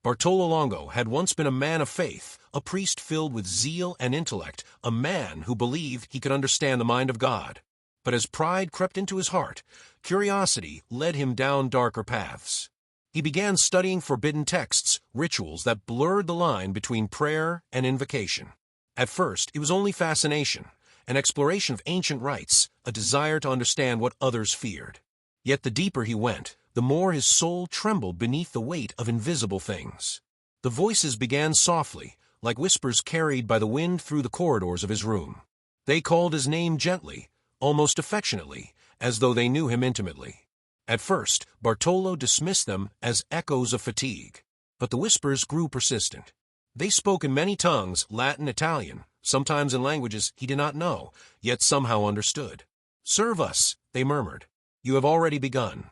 Bartolo Longo had once been a man of faith, a priest filled with zeal and intellect, a man who believed he could understand the mind of God. But as pride crept into his heart, curiosity led him down darker paths. He began studying forbidden texts, rituals that blurred the line between prayer and invocation. At first, it was only fascination, an exploration of ancient rites, a desire to understand what others feared. Yet the deeper he went, the more his soul trembled beneath the weight of invisible things. The voices began softly, like whispers carried by the wind through the corridors of his room. They called his name gently, almost affectionately, as though they knew him intimately. At first, Bartolo dismissed them as echoes of fatigue. But the whispers grew persistent. They spoke in many tongues, Latin, Italian, sometimes in languages he did not know, yet somehow understood. "Serve us," they murmured. "You have already begun."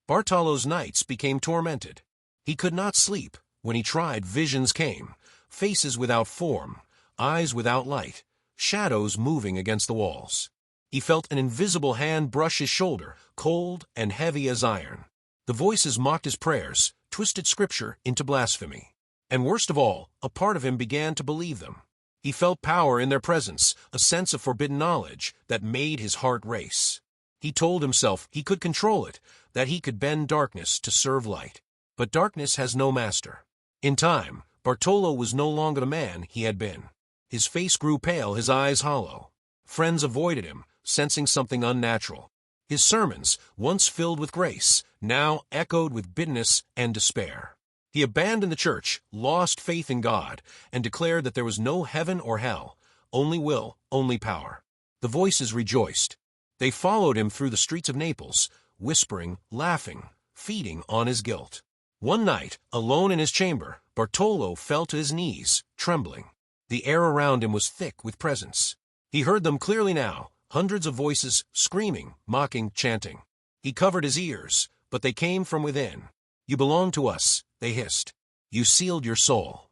Bartolo's nights became tormented. He could not sleep. When he tried, visions came, faces without form, eyes without light, shadows moving against the walls. He felt an invisible hand brush his shoulder, cold and heavy as iron. The voices mocked his prayers, twisted scripture into blasphemy. And worst of all, a part of him began to believe them. He felt power in their presence, a sense of forbidden knowledge that made his heart race. He told himself he could control it, that he could bend darkness to serve light. But darkness has no master. In time, Bartolo was no longer the man he had been. His face grew pale, his eyes hollow. Friends avoided him, sensing something unnatural. His sermons, once filled with grace, now echoed with bitterness and despair. He abandoned the church, lost faith in God, and declared that there was no heaven or hell, only will, only power. The voices rejoiced. They followed him through the streets of Naples, whispering, laughing, feeding on his guilt. One night, alone in his chamber, Bartolo fell to his knees, trembling. The air around him was thick with presence. He heard them clearly now, hundreds of voices, screaming, mocking, chanting. He covered his ears, but they came from within. "You belong to us," they hissed. "You sealed your soul."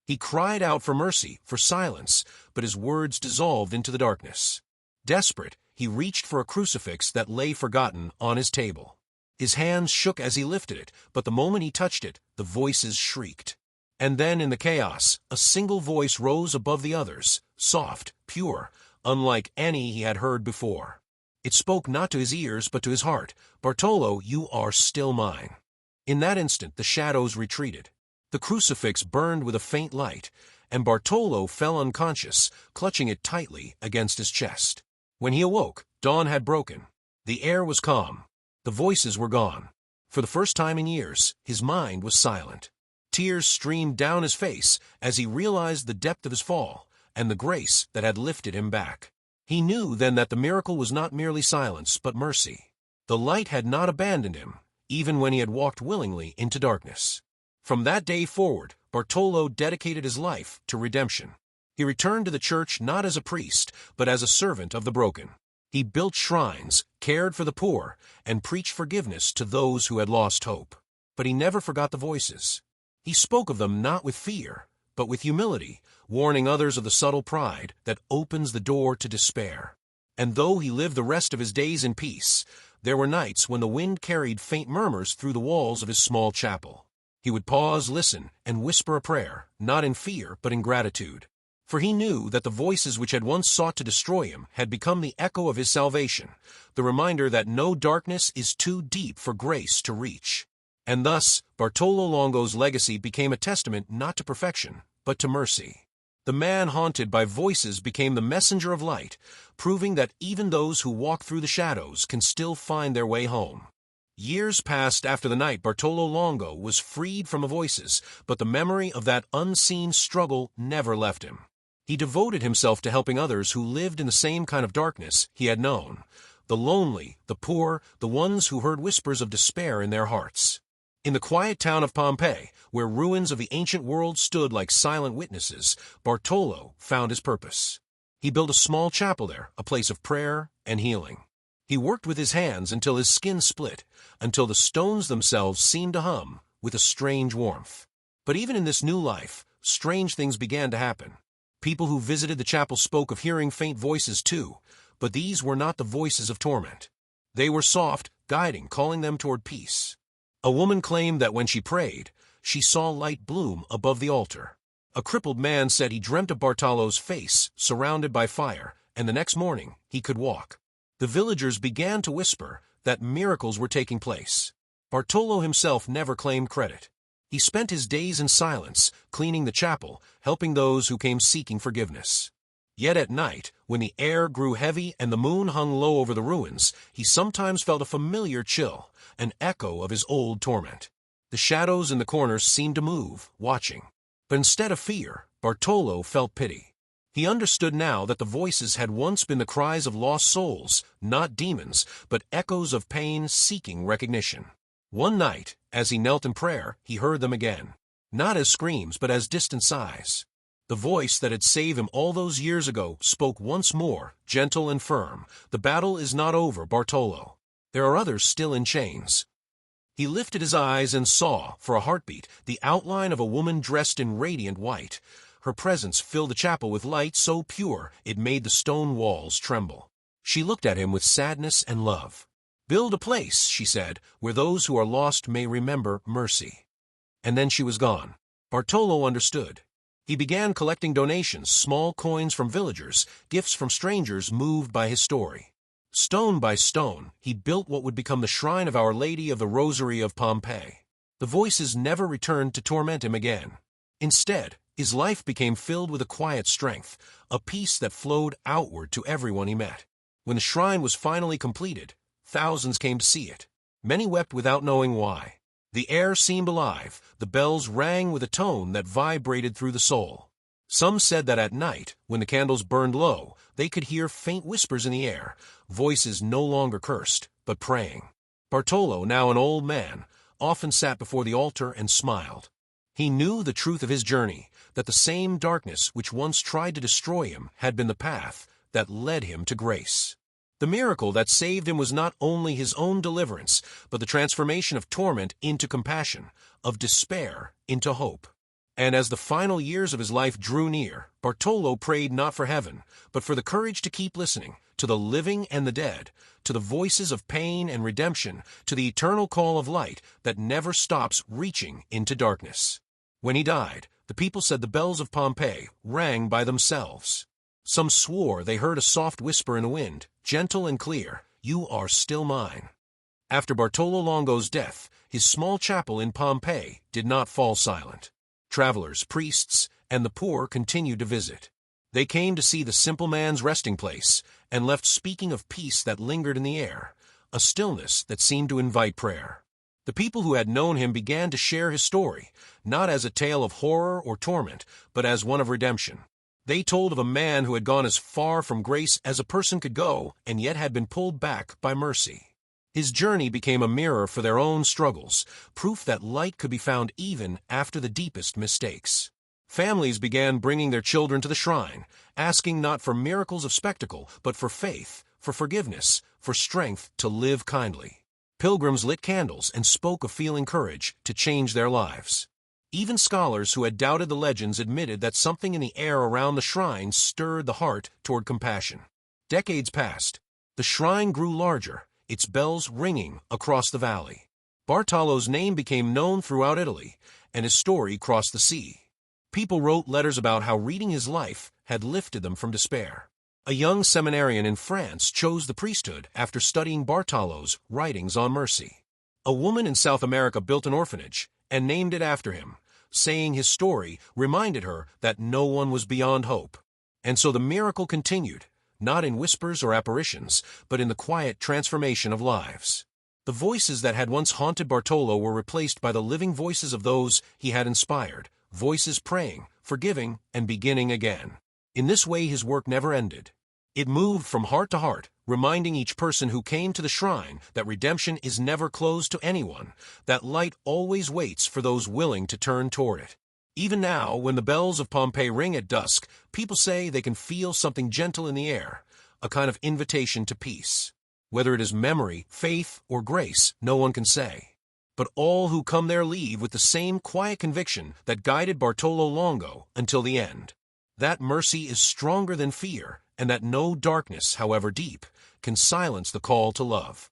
He cried out for mercy, for silence, but his words dissolved into the darkness. Desperate, he reached for a crucifix that lay forgotten on his table. His hands shook as he lifted it, but the moment he touched it, the voices shrieked. And then, in the chaos, a single voice rose above the others, soft, pure, unlike any he had heard before. It spoke not to his ears, but to his heart. "Bartolo, you are still mine." In that instant, the shadows retreated. The crucifix burned with a faint light, and Bartolo fell unconscious, clutching it tightly against his chest. When he awoke, dawn had broken. The air was calm. The voices were gone. For the first time in years, his mind was silent. Tears streamed down his face as he realized the depth of his fall and the grace that had lifted him back. He knew then that the miracle was not merely silence, but mercy. The light had not abandoned him, even when he had walked willingly into darkness. From that day forward, Bartolo dedicated his life to redemption. He returned to the church not as a priest, but as a servant of the broken. He built shrines, cared for the poor, and preached forgiveness to those who had lost hope. But he never forgot the voices. He spoke of them not with fear, but with humility, warning others of the subtle pride that opens the door to despair. And though he lived the rest of his days in peace, there were nights when the wind carried faint murmurs through the walls of his small chapel. He would pause, listen, and whisper a prayer, not in fear, but in gratitude. For he knew that the voices which had once sought to destroy him had become the echo of his salvation, the reminder that no darkness is too deep for grace to reach. And thus, Bartolo Longo's legacy became a testament not to perfection, but to mercy. The man haunted by voices became the messenger of light, proving that even those who walk through the shadows can still find their way home. Years passed after the night Bartolo Longo was freed from the voices, but the memory of that unseen struggle never left him. He devoted himself to helping others who lived in the same kind of darkness he had known, the lonely, the poor, the ones who heard whispers of despair in their hearts. In the quiet town of Pompeii, where ruins of the ancient world stood like silent witnesses, Bartolo found his purpose. He built a small chapel there, a place of prayer and healing. He worked with his hands until his skin split, until the stones themselves seemed to hum with a strange warmth. But even in this new life, strange things began to happen. People who visited the chapel spoke of hearing faint voices too, but these were not the voices of torment. They were soft, guiding, calling them toward peace. A woman claimed that when she prayed, she saw light bloom above the altar. A crippled man said he dreamt of Bartolo's face, surrounded by fire, and the next morning he could walk. The villagers began to whisper that miracles were taking place. Bartolo himself never claimed credit. He spent his days in silence, cleaning the chapel, helping those who came seeking forgiveness. Yet at night, when the air grew heavy and the moon hung low over the ruins, he sometimes felt a familiar chill, an echo of his old torment. The shadows in the corners seemed to move, watching. But instead of fear, Bartolo felt pity. He understood now that the voices had once been the cries of lost souls, not demons, but echoes of pain seeking recognition. One night, as he knelt in prayer, he heard them again. Not as screams, but as distant sighs. The voice that had saved him all those years ago spoke once more, gentle and firm. "The battle is not over, Bartolo. There are others still in chains." He lifted his eyes and saw, for a heartbeat, the outline of a woman dressed in radiant white. Her presence filled the chapel with light so pure it made the stone walls tremble. She looked at him with sadness and love. "Build a place," she said, "where those who are lost may remember mercy." And then she was gone. Bartolo understood. He began collecting donations, small coins from villagers, gifts from strangers moved by his story. Stone by stone, he built what would become the shrine of Our Lady of the Rosary of Pompeii. The voices never returned to torment him again. Instead, his life became filled with a quiet strength, a peace that flowed outward to everyone he met. When the shrine was finally completed, thousands came to see it. Many wept without knowing why. The air seemed alive, the bells rang with a tone that vibrated through the soul. Some said that at night, when the candles burned low, they could hear faint whispers in the air, voices no longer cursed, but praying. Bartolo, now an old man, often sat before the altar and smiled. He knew the truth of his journey, that the same darkness which once tried to destroy him had been the path that led him to grace. The miracle that saved him was not only his own deliverance, but the transformation of torment into compassion, of despair into hope. And as the final years of his life drew near, Bartolo prayed not for heaven, but for the courage to keep listening, to the living and the dead, to the voices of pain and redemption, to the eternal call of light that never stops reaching into darkness. When he died, the people said the bells of Pompeii rang by themselves. Some swore they heard a soft whisper in the wind, gentle and clear, "You are still mine." After Bartolo Longo's death, his small chapel in Pompeii did not fall silent. Travelers, priests, and the poor continued to visit. They came to see the simple man's resting place, and left speaking of peace that lingered in the air, a stillness that seemed to invite prayer. The people who had known him began to share his story, not as a tale of horror or torment, but as one of redemption. They told of a man who had gone as far from grace as a person could go, and yet had been pulled back by mercy. His journey became a mirror for their own struggles, proof that light could be found even after the deepest mistakes. Families began bringing their children to the shrine, asking not for miracles of spectacle, but for faith, for forgiveness, for strength to live kindly. Pilgrims lit candles and spoke of feeling courage to change their lives. Even scholars who had doubted the legends admitted that something in the air around the shrine stirred the heart toward compassion. Decades passed. The shrine grew larger, its bells ringing across the valley. Bartolo's name became known throughout Italy, and his story crossed the sea. People wrote letters about how reading his life had lifted them from despair. A young seminarian in France chose the priesthood after studying Bartolo's writings on mercy. A woman in South America built an orphanage and named it after him, saying his story reminded her that no one was beyond hope. And so the miracle continued, not in whispers or apparitions, but in the quiet transformation of lives. The voices that had once haunted Bartolo were replaced by the living voices of those he had inspired, voices praying, forgiving, and beginning again. In this way his work never ended. It moved from heart to heart, reminding each person who came to the shrine that redemption is never closed to anyone, that light always waits for those willing to turn toward it. Even now, when the bells of Pompeii ring at dusk, people say they can feel something gentle in the air, a kind of invitation to peace. Whether it is memory, faith, or grace, no one can say. But all who come there leave with the same quiet conviction that guided Bartolo Longo until the end. That mercy is stronger than fear, and that no darkness, however deep, can silence the call to love.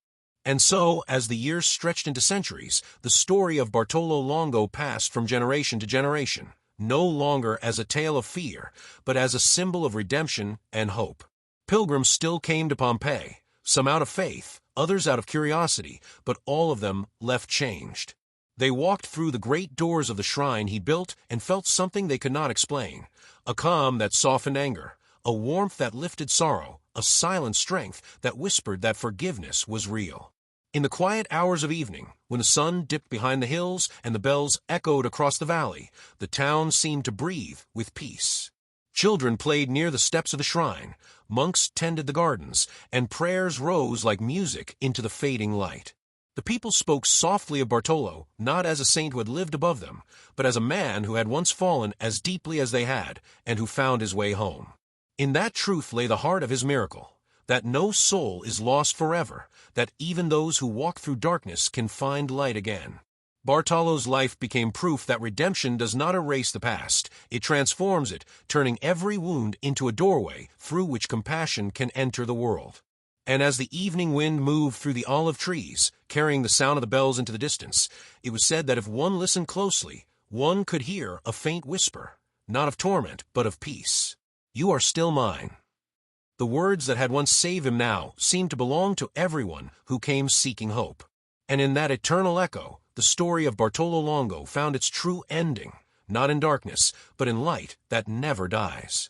And so, as the years stretched into centuries, the story of Bartolo Longo passed from generation to generation, no longer as a tale of fear, but as a symbol of redemption and hope. Pilgrims still came to Pompeii, some out of faith, others out of curiosity, but all of them left changed. They walked through the great doors of the shrine he built and felt something they could not explain, a calm that softened anger, a warmth that lifted sorrow, a silent strength that whispered that forgiveness was real. In the quiet hours of evening, when the sun dipped behind the hills and the bells echoed across the valley, the town seemed to breathe with peace. Children played near the steps of the shrine, monks tended the gardens, and prayers rose like music into the fading light. The people spoke softly of Bartolo, not as a saint who had lived above them, but as a man who had once fallen as deeply as they had, and who found his way home. In that truth lay the heart of his miracle, that no soul is lost forever, that even those who walk through darkness can find light again. Bartolo's life became proof that redemption does not erase the past, it transforms it, turning every wound into a doorway through which compassion can enter the world. And as the evening wind moved through the olive trees, carrying the sound of the bells into the distance, it was said that if one listened closely, one could hear a faint whisper, not of torment, but of peace. "You are still mine." The words that had once saved him now seemed to belong to everyone who came seeking hope. And in that eternal echo, the story of Bartolo Longo found its true ending, not in darkness, but in light that never dies.